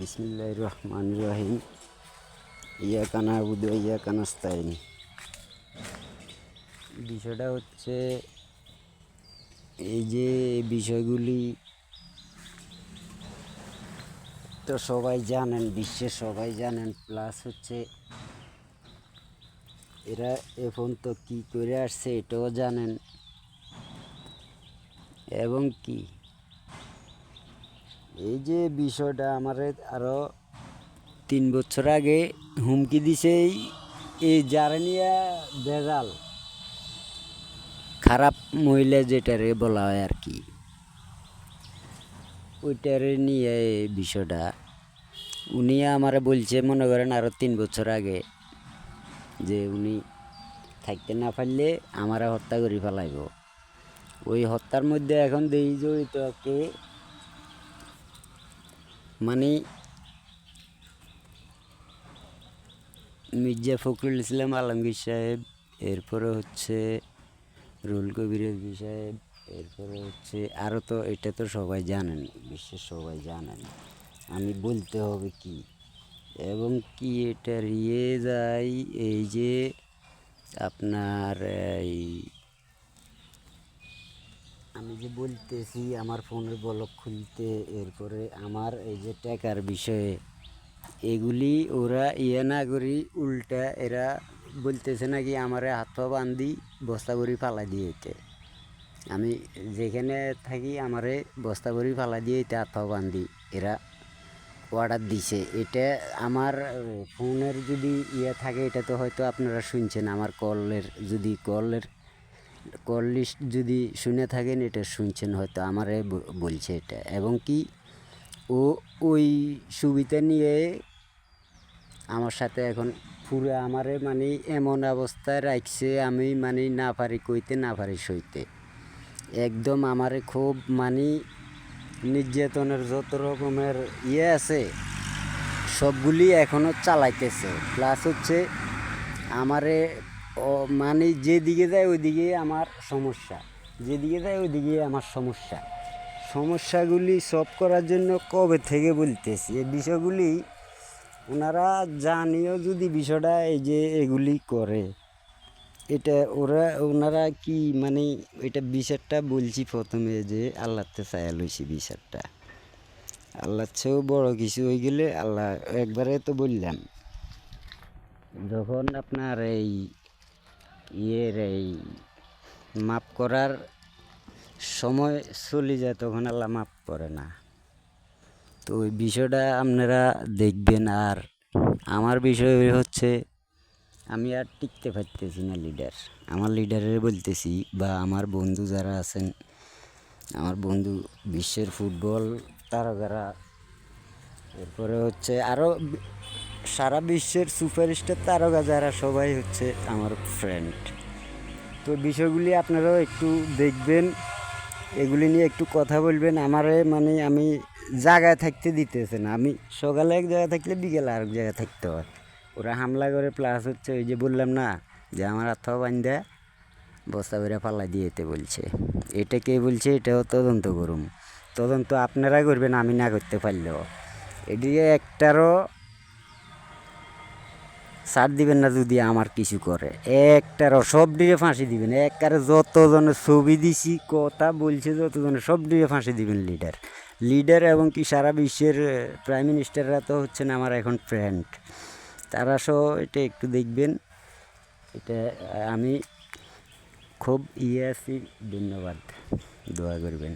বিসমিল্লাহির রহমানির রহিম। ইয়াকা না'বুদু ওয়া ইয়াকা নাস্তাইন। বিষয়টা হচ্ছে এই যে বিষয়গুলি তো সবাই জানেন, বিশ্বের সবাই জানেন। প্লাস হচ্ছে এরা এখন তো কী করে আসছে এটাও জানেন। এবং কি এই যে বিষয়টা আমার আরও 3 বছর আগে হুমকি দিছে এই জারানিয়া ভেজাল খারাপ মহিলা যেটারে বলা হয় আর কি, ওইটারে নিয়ে এই বিষয়টা উনি আমারে বলছে, মনে করেন আরও 3 বছর আগে, যে উনি থাকতে না পারলে আমারে হত্যা করে ফেলাইব। ওই হত্যার মধ্যে এখন দেই জড়িত কে, মানে মির্জা ফখরুল ইসলাম আলমগীর সাহেব, এরপরে হচ্ছে রুহুল কবির রিজভী সাহেব, এরপরে হচ্ছে আরও, তো এটা তো সবাই জানেন, বিশ্বের সবাই জানেন। আমি বলতে হবে কি, এবং কি এটা রিয়ে যায় এই যে আপনার এই আমি যে বলতেছি আমার ফোনের ব্লক খুলতে, এরপরে আমার এই যে টাকার বিষয়ে এগুলি ওরা ইয়ে না করি, উল্টা এরা বলতেছে নাকি আমারে হাত পা বান্ধি বস্তা করি ফালা দিয়েতে। আমি যেখানে থাকি আমারে বস্তা করি ফালা দিয়েতে হাত পা বান্ধি এরা অর্ডার দিছে। এটা আমার ফোনের যদি ইয়ে থাকে, এটা তো হয়তো আপনারা শুনছেন, আমার কল লিস্ট যদি শুনে থাকেন, এটা শুনছেন হয়তো, আমারে বলছে এটা। এবং কি ও ওই সুবিধা নিয়ে আমার সাথে এখন পুরো আমারে মানে এমন অবস্থায় রাখছে, আমি মানে না পারি কইতে, না পারি সইতে। একদম আমারে খুব মানে নির্যাতনের যত রকমের ইয়ে আছে সবগুলি এখনও চালাইতেছে। প্লাস হচ্ছে আমারে মানে যেদিকে যায় ওইদিকে আমার সমস্যা, যেদিকে যায় ওইদিকে আমার সমস্যাগুলি সলভ করার জন্য কবে থেকে বলতেছি এই বিষয়গুলি। ওনারা জানিও যদি বিষয়টা এই যে এগুলি করে, এটা ওনারা কি মানে এটা বিচারটা বলছি প্রথমে যে আল্লাহতে চায়া লইছি বিচারটা। আল্লাহর চেয়েও বড় কিছু হয়ে গেলে আল্লাহ একবারে তো বললাম, যখন আপনার এই মাপ করার সময় চলে যায় তখন আল্লাহ মাপ করে না। তো ওই বিষয়টা আপনারা দেখবেন। আর আমার বিষয় হচ্ছে আমি আর টিকতে পারতেছি না আমার লিডারের বলতেছি, বা আমার বন্ধু যারা আছেন, আমার বন্ধু বিশ্বের ফুটবল তারকারা, এরপরে হচ্ছে আরও সারা বিশ্বের সুপারস্টার তারকা যারা, সবাই হচ্ছে আমার ফ্রেন্ড। তো বিষয়গুলি আপনারাও একটু দেখবেন, এগুলি নিয়ে একটু কথা বলবেন। আমারে মানে আমি জায়গায় থাকতে দিতেছে না, আমি সকালে এক জায়গায় থাকলে বিকেলে আরেক জায়গায় থাকতে হয়। ওরা হামলা করে, প্লাস হচ্ছে ওই যে বললাম না যে আমার হাত পা বান্ধা বস্তা করে পাল্লা দিয়েতে বলছে। এটা কে বলছে, এটাও তদন্ত করুন। তদন্ত আপনারা করবেন, আমি না করতে পারলেও। এদিকে একটারও ছাড় দিবেন না যদি আমার কিছু করে, একটারও সব দিকে ফাঁসি দিবেন। একবারে যতজনের ছবি দিছি, কথা বলছে যতজনের, সব দিকে ফাঁসি দিবেন লিডার এবং কি সারা বিশ্বের প্রাইম মিনিস্টাররা তো হচ্ছেন আমার এখন ফ্রেন্ড। তারা সহ এটা একটু দেখবেন। এটা আমি খুব আছি। ধন্যবাদ, দোয়া করবেন।